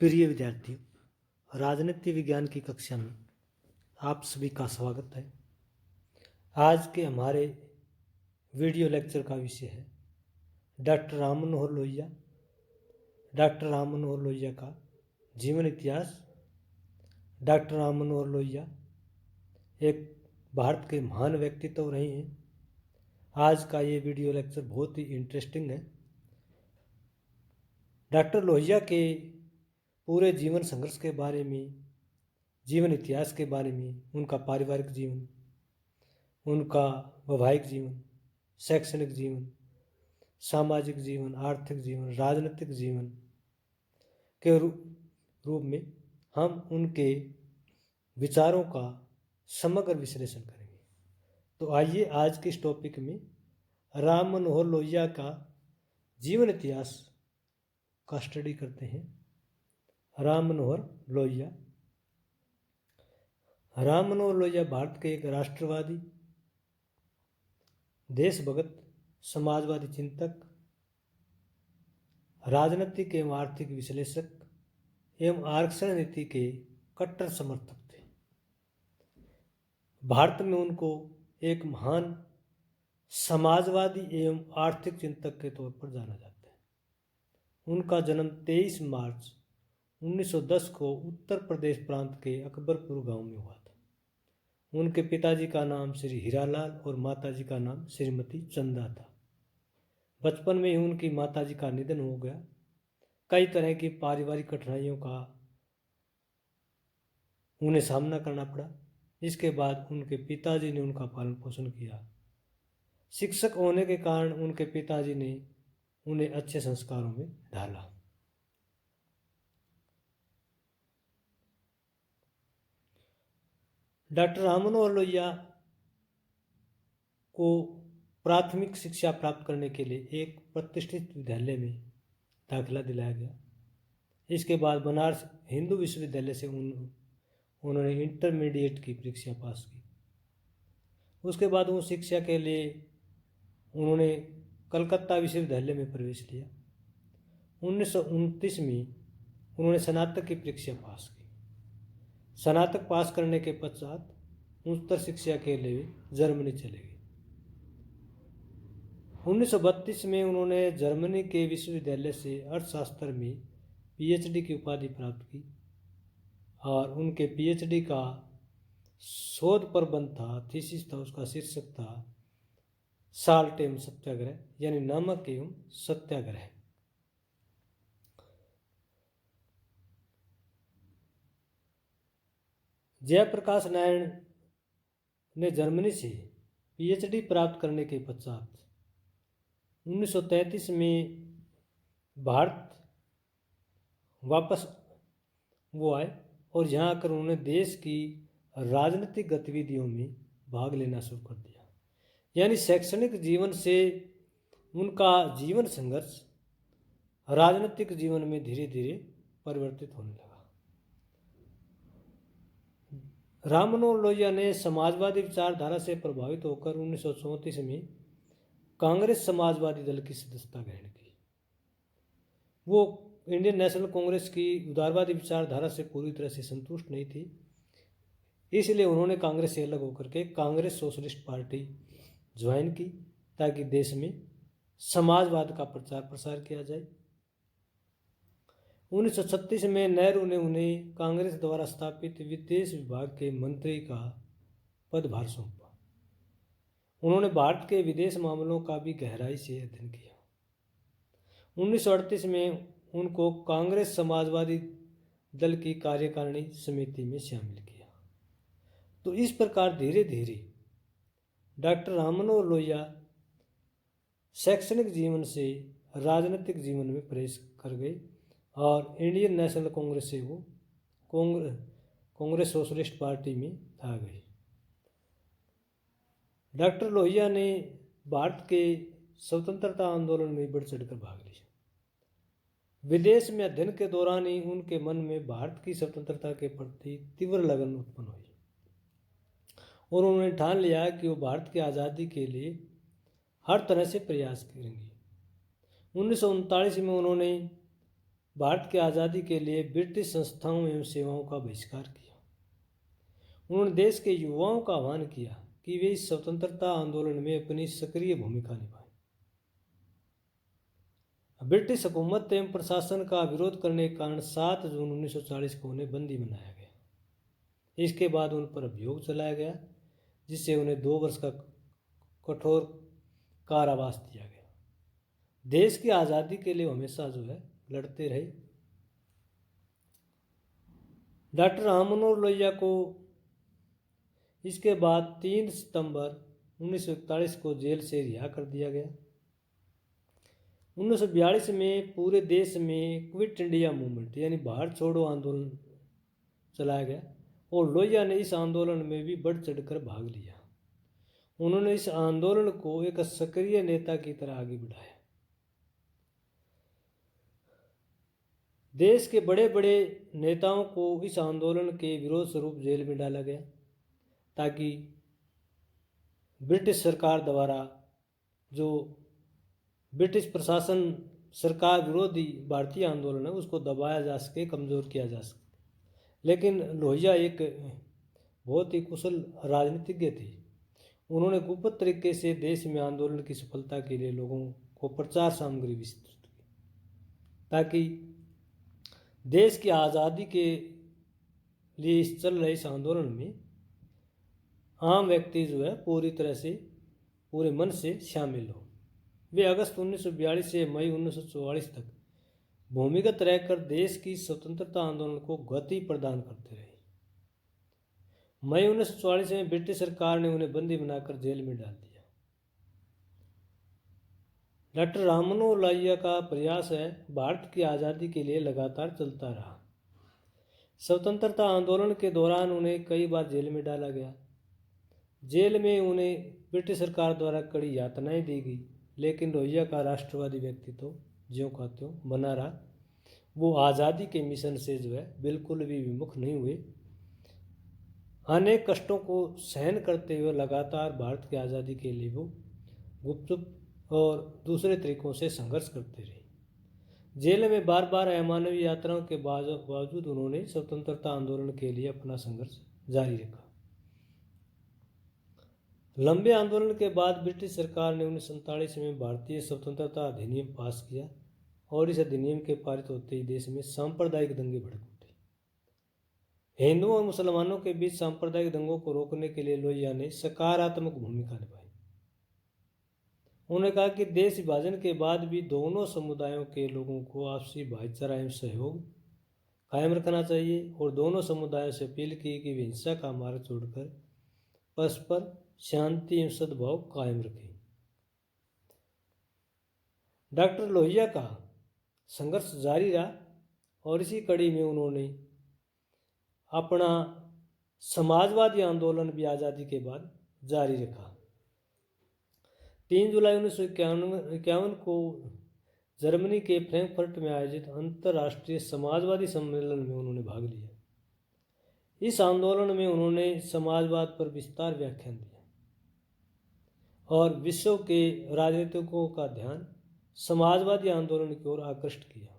प्रिय विद्यार्थियों, राजनीति विज्ञान की कक्षा में आप सभी का स्वागत है। आज के हमारे वीडियो लेक्चर का विषय है डॉक्टर राम मनोहर लोहिया। डॉक्टर राम मनोहर लोहिया का जीवन इतिहास। डॉक्टर राम मनोहर लोहिया एक भारत के महान व्यक्तित्व रहे हैं। आज का ये वीडियो लेक्चर बहुत ही इंटरेस्टिंग है। डॉक्टर लोहिया के पूरे जीवन संघर्ष के बारे में, जीवन इतिहास के बारे में, उनका पारिवारिक जीवन, उनका वैवाहिक जीवन, शैक्षणिक जीवन, सामाजिक जीवन, आर्थिक जीवन, राजनीतिक जीवन के रूप में हम उनके विचारों का समग्र विश्लेषण करेंगे। तो आइए आज के इस टॉपिक में राम मनोहर लोहिया का जीवन इतिहास का स्टडी करते हैं। राम मनोहर लोहिया। राम मनोहर लोहिया भारत के एक राष्ट्रवादी, देशभक्त, समाजवादी चिंतक, राजनीतिक एवं आर्थिक विश्लेषक एवं आरक्षण नीति के कट्टर समर्थक थे। भारत में उनको एक महान समाजवादी एवं आर्थिक चिंतक के तौर पर जाना जाता है। उनका जन्म 23 मार्च 1910 को उत्तर प्रदेश प्रांत के अकबरपुर गांव में हुआ था। उनके पिताजी का नाम श्री हीरालाल और माताजी का नाम श्रीमती चंदा था। बचपन में ही उनकी माताजी का निधन हो गया। कई तरह की पारिवारिक कठिनाइयों का उन्हें सामना करना पड़ा। इसके बाद उनके पिताजी ने उनका पालन पोषण किया। शिक्षक होने के कारण उनके पिताजी ने उन्हें अच्छे संस्कारों में ढाला। डॉक्टर राम मनोहर लोहिया को प्राथमिक शिक्षा प्राप्त करने के लिए एक प्रतिष्ठित विद्यालय में दाखिला दिलाया गया। इसके बाद बनारस हिंदू विश्वविद्यालय से उन्होंने इंटरमीडिएट की परीक्षा पास की। उसके बाद उस शिक्षा के लिए उन्होंने कलकत्ता विश्वविद्यालय में प्रवेश लिया। 1929 में उन्होंने स्नातक की परीक्षा पास की। स्नातक पास करने के पश्चात उच्चतर शिक्षा के लिए जर्मनी चले गए। 1932 में उन्होंने जर्मनी के विश्वविद्यालय से अर्थशास्त्र में पीएचडी की उपाधि प्राप्त की और उनके पीएचडी का शोध प्रबंध था, थीसिस था, उसका शीर्षक था साल्ट एवं सत्याग्रह, यानी नमक एवं सत्याग्रह। जयप्रकाश नारायण ने जर्मनी से पीएचडी प्राप्त करने के पश्चात 1933 में भारत वापस वो आए और यहाँ आकर उन्होंने देश की राजनीतिक गतिविधियों में भाग लेना शुरू कर दिया। यानी शैक्षणिक जीवन से उनका जीवन संघर्ष राजनीतिक जीवन में धीरे धीरे परिवर्तित होने लगा। राम मनोहर लोहिया ने समाजवादी विचारधारा से प्रभावित होकर 1934 में कांग्रेस समाजवादी दल की सदस्यता ग्रहण की। वो इंडियन नेशनल कांग्रेस की उदारवादी विचारधारा से पूरी तरह से संतुष्ट नहीं थी, इसलिए उन्होंने कांग्रेस से अलग होकर के कांग्रेस सोशलिस्ट पार्टी ज्वाइन की ताकि देश में समाजवाद का प्रचार प्रसार किया जाए। 1936 में नेहरू ने उन्हें कांग्रेस द्वारा स्थापित विदेश विभाग के मंत्री का पदभार सौंपा। उन्होंने भारत के विदेश मामलों का भी गहराई से अध्ययन किया। 1938 में उनको कांग्रेस समाजवादी दल की कार्यकारिणी समिति में शामिल किया। तो इस प्रकार धीरे धीरे डॉक्टर राम मनोहर लोहिया शैक्षणिक जीवन से राजनीतिक जीवन में प्रवेश कर गए और इंडियन नेशनल कांग्रेस से वो कांग्रेस सोशलिस्ट पार्टी में आ गए। डॉक्टर लोहिया ने भारत के स्वतंत्रता आंदोलन में बढ़ चढ़कर भाग लिया। विदेश में अध्ययन के दौरान ही उनके मन में भारत की स्वतंत्रता के प्रति तीव्र लगन उत्पन्न हुई और उन्होंने ठान लिया कि वो भारत की आज़ादी के लिए हर तरह से प्रयास करेंगे। 1939 में उन्होंने भारत की आज़ादी के लिए ब्रिटिश संस्थाओं एवं सेवाओं का बहिष्कार किया। उन्होंने देश के युवाओं का आह्वान किया कि वे इस स्वतंत्रता आंदोलन में अपनी सक्रिय भूमिका निभाएं। ब्रिटिश हुकूमत एवं प्रशासन का विरोध करने के कारण 7 जून 1940 को उन्हें बंदी बनाया गया। इसके बाद उन पर अभियोग चलाया गया, जिससे उन्हें 2 वर्ष का कठोर कारावास दिया गया। देश की आज़ादी के लिए हमेशा लड़ते रहे। डॉक्टर राम मनोहर लोहिया को इसके बाद 3 सितंबर 1941 को जेल से रिहा कर दिया गया। 1942 में पूरे देश में क्विट इंडिया मूवमेंट यानी भारत छोड़ो आंदोलन चलाया गया और लोहिया ने इस आंदोलन में भी बढ़ चढ़कर भाग लिया। उन्होंने इस आंदोलन को एक सक्रिय नेता की तरह आगे बढ़ाया। देश के बड़े बड़े नेताओं को इस आंदोलन के विरोध स्वरूप जेल में डाला गया, ताकि ब्रिटिश सरकार द्वारा जो ब्रिटिश प्रशासन सरकार विरोधी भारतीय आंदोलन है उसको दबाया जा सके, कमज़ोर किया जा सके। लेकिन लोहिया एक बहुत ही कुशल राजनीतिज्ञ थे। उन्होंने गुप्त तरीके से देश में आंदोलन की सफलता के लिए लोगों को प्रचार सामग्री विस्तृत की, ताकि देश की आज़ादी के लिए चल रहे इस आंदोलन में आम व्यक्ति पूरी तरह से पूरे मन से शामिल हो। वे अगस्त 1942 से मई 1944 तक भूमिगत रहकर देश की स्वतंत्रता आंदोलन को गति प्रदान करते रहे। मई 1944 में ब्रिटिश सरकार ने उन्हें बंदी बनाकर जेल में डाल दिया। डॉक्टर राम मनोहर लोहिया का प्रयास भारत की आज़ादी के लिए लगातार चलता रहा। स्वतंत्रता आंदोलन के दौरान उन्हें कई बार जेल में डाला गया। जेल में उन्हें ब्रिटिश सरकार द्वारा कड़ी यातनाएं दी गई, लेकिन लोहिया का राष्ट्रवादी व्यक्तित्व ज्यों का त्यों बना रहा। वो आज़ादी के मिशन से बिल्कुल भी विमुख नहीं हुए। अनेक कष्टों को सहन करते हुए लगातार भारत की आज़ादी के लिए वो गुपचुप और दूसरे तरीकों से संघर्ष करते रहे। जेल में बार बार अमानवीय यात्राओं के बावजूद उन्होंने स्वतंत्रता आंदोलन के लिए अपना संघर्ष जारी रखा। लंबे आंदोलन के बाद ब्रिटिश सरकार ने 1947 में भारतीय स्वतंत्रता अधिनियम पास किया और इस अधिनियम के पारित होते ही देश में सांप्रदायिक दंगे भड़क उठे। हिंदुओं और मुसलमानों के बीच सांप्रदायिक दंगों को रोकने के लिए लोहिया ने सकारात्मक भूमिका निभाई। उन्होंने कहा कि देश विभाजन के बाद भी दोनों समुदायों के लोगों को आपसी भाईचारा एवं सहयोग कायम रखना चाहिए और दोनों समुदायों से अपील की कि वे हिंसा का मार्ग छोड़कर परस्पर शांति एवं सद्भाव कायम रखें। डॉक्टर लोहिया का संघर्ष जारी रहा और इसी कड़ी में उन्होंने अपना समाजवादी आंदोलन भी आज़ादी के बाद जारी रखा। 3 जुलाई 1951 को जर्मनी के फ्रैंकफर्ट में आयोजित अंतर्राष्ट्रीय समाजवादी सम्मेलन में उन्होंने भाग लिया। इस आंदोलन में उन्होंने समाजवाद पर विस्तार व्याख्यान दिया और विश्व के राजनीतिकों का ध्यान समाजवादी आंदोलन की ओर आकृष्ट किया।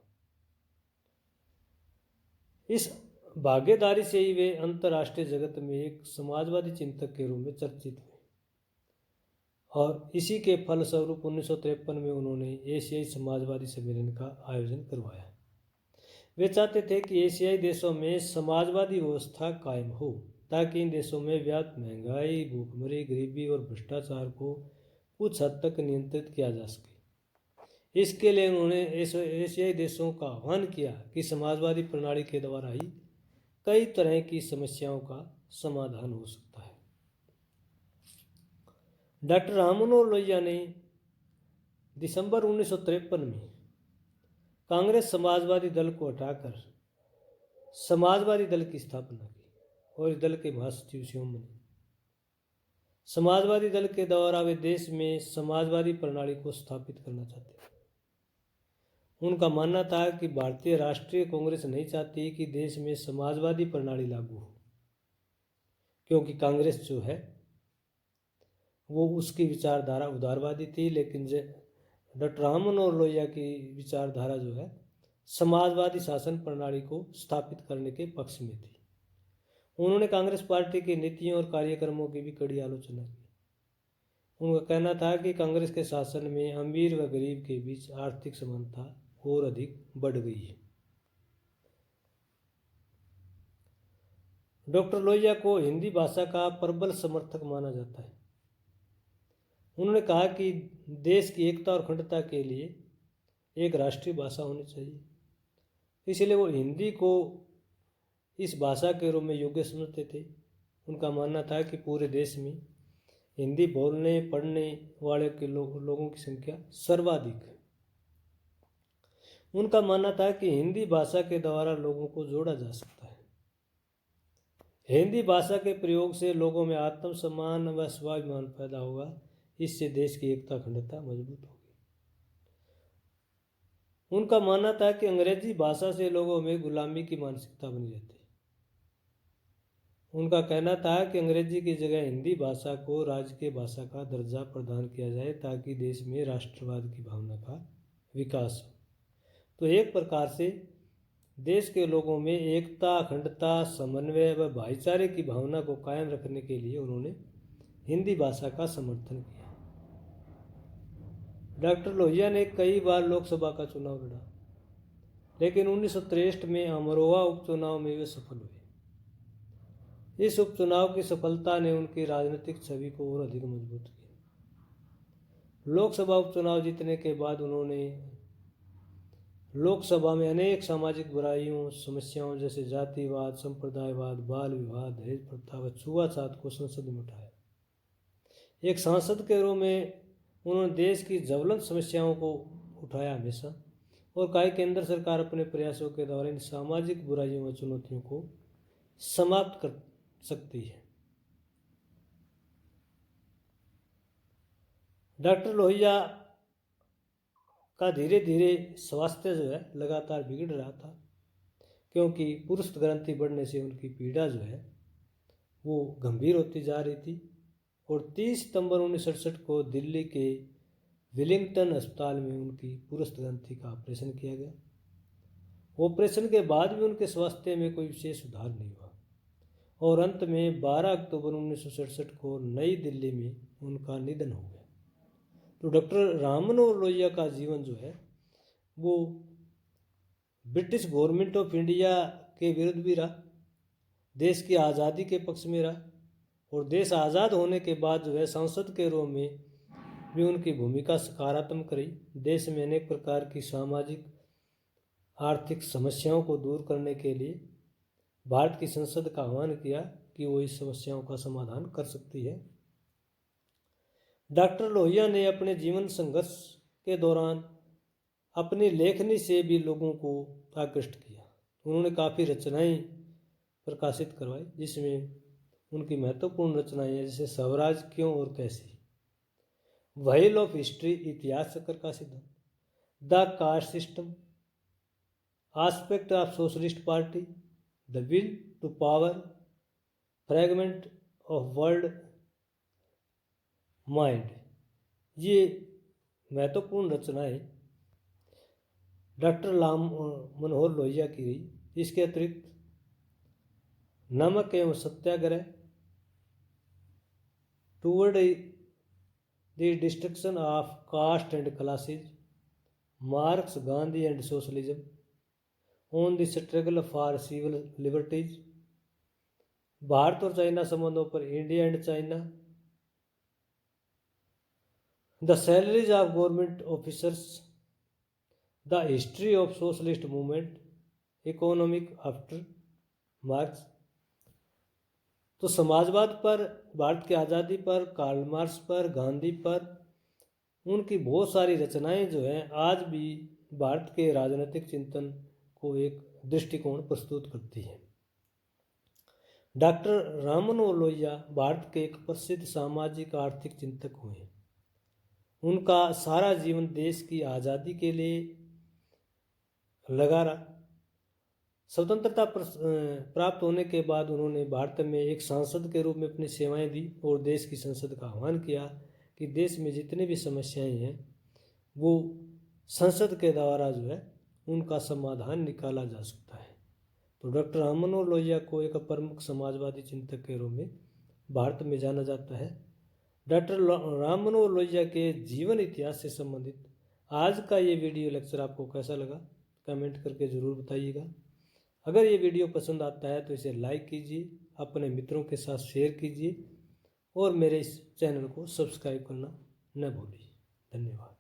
इस भागीदारी से ही वे अंतर्राष्ट्रीय जगत में एक समाजवादी चिंतक के रूप में चर्चित हुए और इसी के फलस्वरूप 1953 में उन्होंने एशियाई समाजवादी सम्मेलन का आयोजन करवाया। वे चाहते थे कि एशियाई देशों में समाजवादी व्यवस्था कायम हो, ताकि इन देशों में व्याप्त महंगाई, भूखमरी, गरीबी और भ्रष्टाचार को कुछ हद तक नियंत्रित किया जा सके। इसके लिए उन्होंने एशियाई देशों का आह्वान किया कि समाजवादी प्रणाली के द्वारा ही कई तरह की समस्याओं का समाधान हो सकता है। डॉक्टर राम मनोहर लोहिया ने दिसंबर 1953 में कांग्रेस समाजवादी दल को हटाकर समाजवादी दल की स्थापना की और इस दल के महासचिव स्वयं बने। समाजवादी दल के द्वारा वे देश में समाजवादी प्रणाली को स्थापित करना चाहते थे। उनका मानना था कि भारतीय राष्ट्रीय कांग्रेस नहीं चाहती कि देश में समाजवादी प्रणाली लागू हो, क्योंकि कांग्रेस जो है वो उसकी विचारधारा उदारवादी थी, लेकिन डॉक्टर राम मनोहर लोहिया की विचारधारा जो है समाजवादी शासन प्रणाली को स्थापित करने के पक्ष में थी। उन्होंने कांग्रेस पार्टी की नीतियों और कार्यक्रमों की भी कड़ी आलोचना की। उनका कहना था कि कांग्रेस के शासन में अमीर व गरीब के बीच आर्थिक समानता और अधिक बढ़ गई है। डॉक्टर लोहिया को हिंदी भाषा का प्रबल समर्थक माना जाता है। उन्होंने कहा कि देश की एकता और अखंडता के लिए एक राष्ट्रीय भाषा होनी चाहिए, इसलिए वो हिंदी को इस भाषा के रूप में योग्य समझते थे। उनका मानना था कि पूरे देश में हिंदी बोलने पढ़ने वाले के लोगों की संख्या सर्वाधिक है। उनका मानना था कि हिंदी भाषा के द्वारा लोगों को जोड़ा जा सकता है। हिंदी भाषा के प्रयोग से लोगों में आत्मसम्मान व स्वाभिमान पैदा होगा। इससे देश की एकता अखंडता मजबूत होगी। उनका मानना था कि अंग्रेजी भाषा से लोगों में गुलामी की मानसिकता बनी रहती है। उनका कहना था कि अंग्रेजी की जगह हिंदी भाषा को राजकीय भाषा का दर्जा प्रदान किया जाए ताकि देश में राष्ट्रवाद की भावना का विकास हो। तो एक प्रकार से देश के लोगों में एकता, अखंडता, समन्वय व भाईचारे की भावना को कायम रखने के लिए उन्होंने हिंदी भाषा का समर्थन किया। डॉक्टर लोहिया ने कई बार लोकसभा का चुनाव लड़ा, लेकिन 1963 में अमरोहा उपचुनाव में वे सफल हुए। इस उपचुनाव की सफलता ने उनकी राजनीतिक छवि को और अधिक मजबूत किया। लोकसभा उपचुनाव जीतने के बाद उन्होंने लोकसभा में अनेक सामाजिक बुराइयों, समस्याओं जैसे जातिवाद, संप्रदायवाद, बाल विवाह, दहेज प्रथा व छुआछूत को संसद में उठाया। एक सांसद के रूप में उन्होंने देश की ज्वलंत समस्याओं को उठाया हमेशा, और कहा कि केंद्र सरकार अपने प्रयासों के द्वारा इन सामाजिक बुराइयों व चुनौतियों को समाप्त कर सकती है। डॉक्टर लोहिया का धीरे धीरे स्वास्थ्य जो है लगातार बिगड़ रहा था, क्योंकि पुरुष ग्रंथि बढ़ने से उनकी पीड़ा जो है वो गंभीर होती जा रही थी। और 30 सितंबर 1967 को दिल्ली के विलिंगटन अस्पताल में उनकी पुरुष ग्रंथि का ऑपरेशन किया गया। ऑपरेशन के बाद भी उनके स्वास्थ्य में कोई विशेष सुधार नहीं हुआ, और अंत में 12 अक्टूबर 1967 को नई दिल्ली में उनका निधन हो गया। तो डॉक्टर राममनोहर लोहिया का जीवन जो है वो ब्रिटिश गवर्नमेंट ऑफ इंडिया के विरुद्ध भी रहा, देश की आज़ादी के पक्ष में रहा, और देश आज़ाद होने के बाद जो है संसद के रूप में भी उनकी भूमिका सकारात्मक रही। देश में अनेक प्रकार की सामाजिक आर्थिक समस्याओं को दूर करने के लिए भारत की संसद का आह्वान किया कि वो इस समस्याओं का समाधान कर सकती है। डॉक्टर लोहिया ने अपने जीवन संघर्ष के दौरान अपनी लेखनी से भी लोगों को आकृष्ट किया। उन्होंने काफ़ी रचनाएं प्रकाशित करवाई, जिसमें उनकी महत्वपूर्ण रचनाएं हैं जैसे स्वराज क्यों और कैसे, व्हील ऑफ हिस्ट्री इतिहास चक्र का सिद्धांत, the caste system, aspect of socialist party, the will to power, fragment of world mind. ये महत्वपूर्ण रचनाएं डॉक्टर राम मनोहर लोहिया की रही। इसके अतिरिक्त नमक एवं सत्याग्रह, toward the destruction of caste and classes, Marx, Gandhi and socialism, on the struggle for civil liberties, Bharat और चाइना संबंधों पर, India and China, the salaries of government officers, the history of socialist movement, economic after Marx. तो समाजवाद पर, भारत की आज़ादी पर, Karl Marx पर, गांधी पर उनकी बहुत सारी रचनाएं जो हैं आज भी भारत के राजनीतिक चिंतन को एक दृष्टिकोण प्रस्तुत करती है। डॉक्टर राममनोहर लोहिया भारत के एक प्रसिद्ध सामाजिक आर्थिक चिंतक हुए। उनका सारा जीवन देश की आज़ादी के लिए लगा रहा। स्वतंत्रता प्राप्त होने के बाद उन्होंने भारत में एक सांसद के रूप में अपनी सेवाएं दी और देश की संसद का आह्वान किया कि देश में जितनी भी समस्याएं हैं वो संसद के द्वारा जो है उनका समाधान निकाला जा सकता है। तो डॉक्टर राम मनोहर लोहिया को एक प्रमुख समाजवादी चिंतक के रूप में भारत में जाना जाता है। डॉक्टर राम मनोहर लोहिया के जीवन इतिहास से संबंधित आज का ये वीडियो लेक्चर आपको कैसा लगा कमेंट करके ज़रूर बताइएगा। अगर ये वीडियो पसंद आता है तो इसे लाइक कीजिए, अपने मित्रों के साथ शेयर कीजिए और मेरे इस चैनल को सब्सक्राइब करना न भूलिए। धन्यवाद।